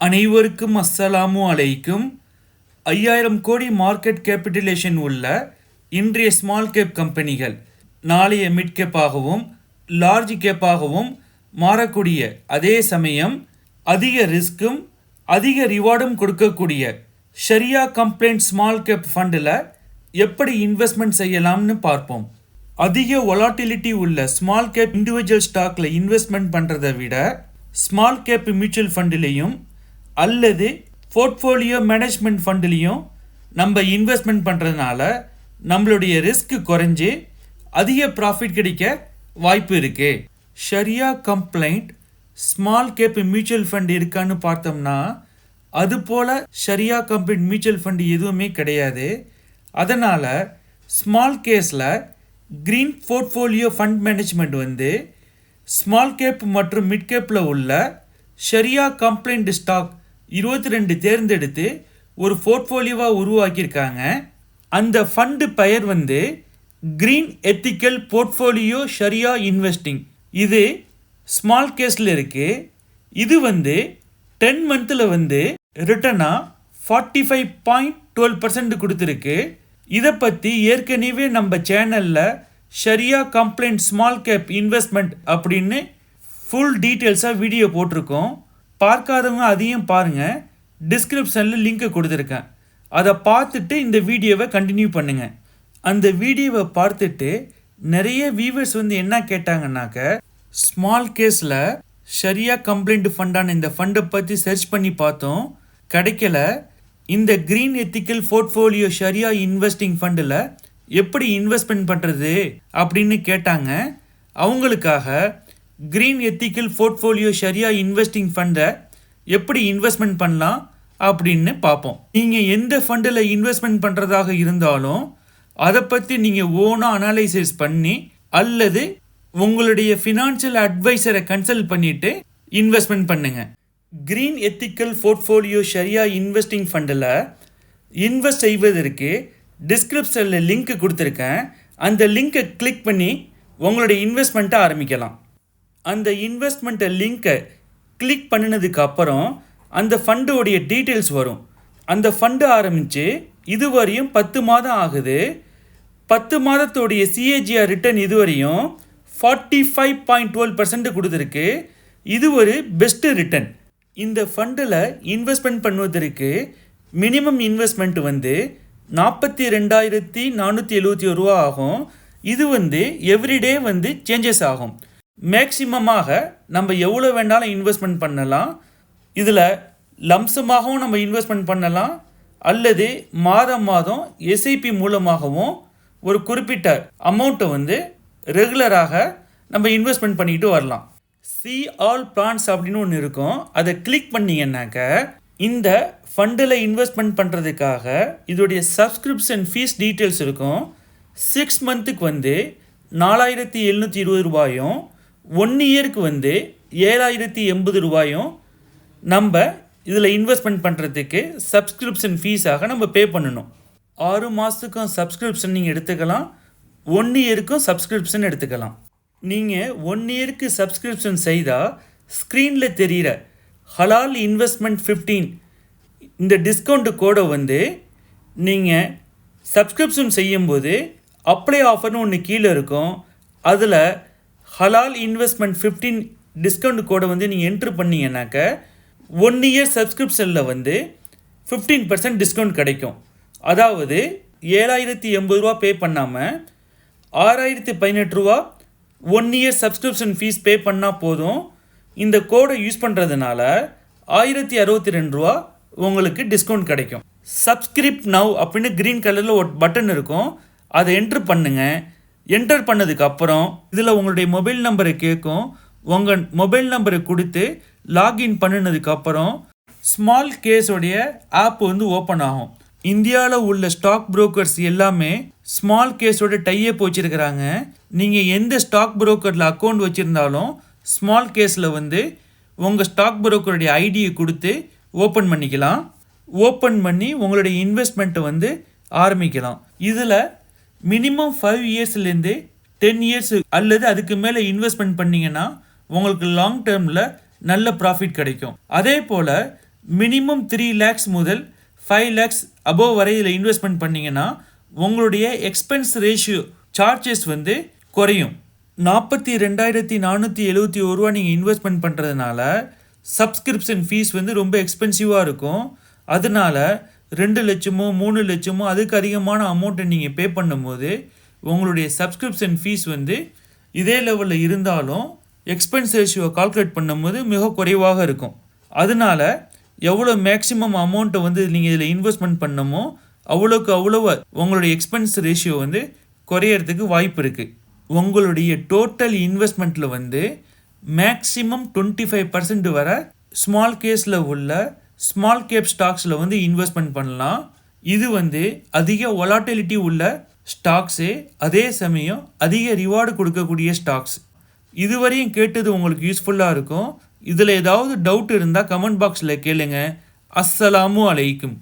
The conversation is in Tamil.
அனைவருக்கும் அஸ்ஸலாமு அலைக்கும். 5000 கோடி மார்க்கெட் கேபிட்டலேஷன் உள்ள இன்றைய ஸ்மால் கேப் கம்பெனிகள் நாளைய மிட் கேப்பாகவும் லார்ஜ் கேப்பாகவும் மாறக்கூடிய அதே சமயம் அதிக ரிஸ்க்கும் அதிக ரிவார்டும் கொடுக்கக்கூடிய ஷரியா கம்ப்ளைண்ட் ஸ்மால் கேப் ஃபண்டில் எப்படி இன்வெஸ்ட்மெண்ட் செய்யலாம்னு பார்ப்போம். அதிக வொலாட்டிலிட்டி உள்ள ஸ்மால் கேப் இண்டிவிஜுவல் ஸ்டாக்கில் இன்வெஸ்ட்மெண்ட் பண்ணுறதை விட ஸ்மால் கேப் மியூச்சுவல் ஃபண்டிலையும் அல்லது போர்ட்ஃபோலியோ மேனேஜ்மெண்ட் ஃபண்ட்லேயும் நம்ம இன்வெஸ்ட்மெண்ட் பண்ணுறதுனால நம்மளுடைய ரிஸ்க் குறைஞ்சி அதிக ப்ராஃபிட் கிடைக்க வாய்ப்பு இருக்குது. ஷரியா compliant small cap mutual fund இருக்கான்னு பார்த்தோம்னா அதுபோல் ஷரியா கம்ப்ளைண்ட் மியூச்சுவல் ஃபண்ட் எதுவுமே கிடையாது. அதனால் ஸ்மால் கேஸில் green portfolio fund management small cap மற்றும் மிட் கேப்பில் உள்ள ஷரியா கம்ப்ளைண்ட் ஸ்டாக் 22 தேர்ந்தெடுத்து ஒரு போர்ட்ஃபோலியோவாக உருவாக்கியிருக்காங்க. அந்த ஃபண்டு பெயர் க்ரீன் எத்திக்கல் போர்ட்ஃபோலியோ ஷரியா இன்வெஸ்டிங். இது ஸ்மால் கேஸில் இருக்குது. இது 10 மந்தில் ரிட்டனாக 45.12% கொடுத்துருக்கு. இதை பற்றி ஏற்கனவே நம்ம சேனலில் ஷரியா கம்ப்ளைண்ட் ஸ்மால் கேப் இன்வெஸ்ட்மெண்ட் அப்படின்னு ஃபுல் டீட்டெயில்ஸாக வீடியோ போட்டிருக்கோம். பார்க்காதவங்க அதையும் பாருங்கள். டிஸ்கிரிப்ஷனில் லிங்க்கை கொடுத்துருக்கேன். அதை பார்த்துட்டு இந்த வீடியோவை கண்டினியூ பண்ணுங்கள். அந்த வீடியோவை பார்த்துட்டு நிறைய வியூவர்ஸ் என்ன கேட்டாங்கன்னாக்க, ஸ்மால் கேஸில் ஷரியா கம்ப்ளைண்ட் ஃபண்டான இந்த ஃபண்டை பற்றி சர்ச் பண்ணி பார்த்தோம், கிடைக்கல. இந்த க்ரீன் எத்திக்கல் போர்ட்ஃபோலியோ ஷரியா இன்வெஸ்டிங் ஃபண்டில் எப்படி இன்வெஸ்ட்மெண்ட் பண்ணுறது அப்படின்னு கேட்டாங்க. அவங்களுக்காக க்ரீன் எத்திக்கல் போர்ட்ஃபோலியோ ஷரியா இன்வெஸ்டிங் ஃபண்டை எப்படி இன்வெஸ்ட்மெண்ட் பண்ணலாம் அப்படின்னு பார்ப்போம். நீங்கள் எந்த ஃபண்டில் இன்வெஸ்ட்மெண்ட் பண்ணுறதாக இருந்தாலும் அதை பற்றி நீங்கள் ஓனாக அனலைசிஸ் பண்ணி அல்லது உங்களுடைய ஃபினான்ஷியல் அட்வைசரை கன்சல்ட் பண்ணிவிட்டு இன்வெஸ்ட்மெண்ட் பண்ணுங்கள். க்ரீன் எத்திக்கல் போர்ட்ஃபோலியோ ஷரியா இன்வெஸ்டிங் ஃபண்டில் இன்வெஸ்ட் செய்வதற்கு டிஸ்கிரிப்ஷனில் லிங்க் கொடுத்துருக்கேன். அந்த லிங்க்கை கிளிக் பண்ணி உங்களுடைய இன்வெஸ்ட்மெண்ட்டை ஆரம்பிக்கலாம். அந்த இன்வெஸ்ட்மெண்ட்டை லிங்க்கை கிளிக் பண்ணினதுக்கு அப்புறம் அந்த ஃபண்டோடைய டீட்டெயில்ஸ் வரும். அந்த ஃபண்டு ஆரம்பித்து இதுவரையும் 10 மாதம் ஆகுது. 10 மாதத்தோடைய சிஏஜிஆர் ரிட்டர்ன் இதுவரையும் 45.12% கொடுத்துருக்கு. இது ஒரு பெஸ்ட்டு ரிட்டர்ன். இந்த ஃபண்டில் இன்வெஸ்ட்மெண்ட் பண்ணுவதற்கு மினிமம் இன்வெஸ்ட்மெண்ட் 42,471 ரூபா ஆகும். இது எவ்ரிடே சேஞ்சஸ் ஆகும். மேக்சிமமாக நம்ம எவ்வளோ வேண்டாலும் இன்வெஸ்ட்மெண்ட் பண்ணலாம். இதில் லம்சமாகவும் நம்ம இன்வெஸ்ட்மெண்ட் பண்ணலாம் அல்லது மாதம் மாதம் எஸ்ஐபி மூலமாகவும் ஒரு குறிப்பிட்ட அமௌண்ட்டை ரெகுலராக நம்ம இன்வெஸ்ட்மெண்ட் பண்ணிக்கிட்டு வரலாம். சி ஆல் பிளான்ஸ் அப்படின்னு ஒன்று இருக்கும். அதை கிளிக் பண்ணிங்கன்னாக்க இந்த ஃபண்டில் இன்வெஸ்ட்மெண்ட் பண்ணுறதுக்காக இதோடைய சப்ஸ்கிரிப்ஷன் ஃபீஸ் டீட்டெயில்ஸ் இருக்கும். 6 மந்த்துக்கு 4,720 ரூபாயும் 1 இயருக்கு 7,080 ரூபாயும் நம்ம இதில் இன்வெஸ்ட்மெண்ட் பண்ணுறதுக்கு சப்ஸ்கிரிப்ஷன் ஃபீஸாக நம்ம பே பண்ணணும். 6 மாதத்துக்கும் சப்ஸ்கிரிப்ஷன் நீங்கள் எடுத்துக்கலாம், 1 இயருக்கும் சப்ஸ்கிரிப்ஷன் எடுத்துக்கலாம். நீங்கள் 1 இயருக்கு சப்ஸ்கிரிப்ஷன் செய்தால் ஸ்க்ரீனில் தெரிகிற ஹலால் இன்வெஸ்ட்மெண்ட் 15 இந்த டிஸ்கவுண்ட் கோடை நீங்கள் சப்ஸ்கிரிப்ஷன் செய்யும்போது அப்ளை ஆஃபர்னு ஒன்று கீழே இருக்கும். அதில் ஹலால் இன்வெஸ்ட்மெண்ட் 15 டிஸ்கவுண்ட் கோடை நீங்கள் என்ட்ரு பண்ணிங்கன்னாக்க 1 இயர் சப்ஸ்கிரிப்ஷனில் 15% டிஸ்கவுண்ட் கிடைக்கும். அதாவது 7,080 ரூபா பே பண்ணாமல் 6,018 ரூபா 1 இயர் சப்ஸ்கிரிப்ஷன் ஃபீஸ் பே பண்ணால் போதும். இந்த கோடை யூஸ் பண்ணுறதுனால 1,062 ரூபா உங்களுக்கு டிஸ்கவுண்ட் கிடைக்கும். சப்ஸ்கிரிப்ட் நவ் அப்படின்னு க்ரீன் கலரில் ஒரு பட்டன் இருக்கும். அதை என்ட்ரு பண்ணுங்கள். என்டர் பண்ணதுக்கப்புறம் இதில் உங்களுடைய மொபைல் நம்பரை கேட்கும். உங்கள் மொபைல் நம்பரை கொடுத்து லாகின் பண்ணினதுக்கப்புறம் ஸ்மால் கேஸோடைய ஆப் ஓப்பன் ஆகும். இந்தியாவில் உள்ள ஸ்டாக் புரோக்கர்ஸ் எல்லாமே ஸ்மால் கேஸோட டைப் வச்சுருக்கிறாங்க. நீங்கள் எந்த ஸ்டாக் புரோக்கரில் அக்கௌண்ட் வச்சுருந்தாலும் ஸ்மால் கேஸில் உங்கள் ஸ்டாக் புரோக்கருடைய ஐடியை கொடுத்து ஓப்பன் பண்ணிக்கலாம். ஓப்பன் பண்ணி உங்களுடைய இன்வெஸ்ட்மெண்ட்டை ஆரம்பிக்கலாம். இதில் மினிமம் 5 இயர்ஸ்லேருந்து 10 இயர்ஸ் அல்லது அதுக்கு மேலே இன்வெஸ்ட்மெண்ட் பண்ணிங்கன்னா உங்களுக்கு லாங் டேர்மில் நல்ல ப்ராஃபிட் கிடைக்கும். அதே போல் மினிமம் 3 lakhs முதல் 5 lakhs above வரை இதில் இன்வெஸ்ட்மெண்ட் பண்ணிங்கன்னா உங்களுடைய எக்ஸ்பென்ஸ் ரேஷியோ சார்ஜஸ் வந்து குறையும். 42,471 ரூபா நீங்கள் இன்வெஸ்ட்மெண்ட் பண்ணுறதுனால சப்ஸ்கிரிப்ஷன் ஃபீஸ் வந்து ரொம்ப எக்ஸ்பென்சிவாக இருக்கும். அதனால 2 லட்சமோ 3 லட்சமோ அதுக்கு அதிகமான அமௌண்ட்டை நீங்கள் பே பண்ணும்போது உங்களுடைய சப்ஸ்கிரிப்ஷன் ஃபீஸ் வந்து இதே லெவலில் இருந்தாலும் எக்ஸ்பென்ஸ் ரேஷியோ கால்குலேட் பண்ணும்போது மிக குறைவாக இருக்கும். அதனால எவ்வளோ மேக்ஸிமம் அமௌண்ட்டை வந்து நீங்கள் இதில் இன்வெஸ்ட்மெண்ட் பண்ணமோ அவ்வளோக்கு அவ்வளோ உங்களுடைய எக்ஸ்பென்ஸ் ரேஷியோ வந்து குறையறதுக்கு வாய்ப்பு இருக்குது. உங்களுடைய டோட்டல் இன்வெஸ்ட்மெண்ட்டில் வந்து மேக்ஸிமம் 25% வரை ஸ்மால் கேஸில் உள்ள ஸ்மால் கேப் ஸ்டாக்ஸில் வந்து இன்வெஸ்ட்மெண்ட் பண்ணலாம். இது வந்து அதிக வொலாட்டிலிட்டி உள்ள ஸ்டாக்ஸு, அதே சமயம் அதிக ரிவார்டு கொடுக்கக்கூடிய ஸ்டாக்ஸ். இதுவரையும் கேட்டது உங்களுக்கு யூஸ்ஃபுல்லாக இருக்கும். இதில் ஏதாவது டவுட் இருந்தால் கமெண்ட் பாக்ஸில் கேளுங்க. அஸ்ஸலாமு அலைக்கும்.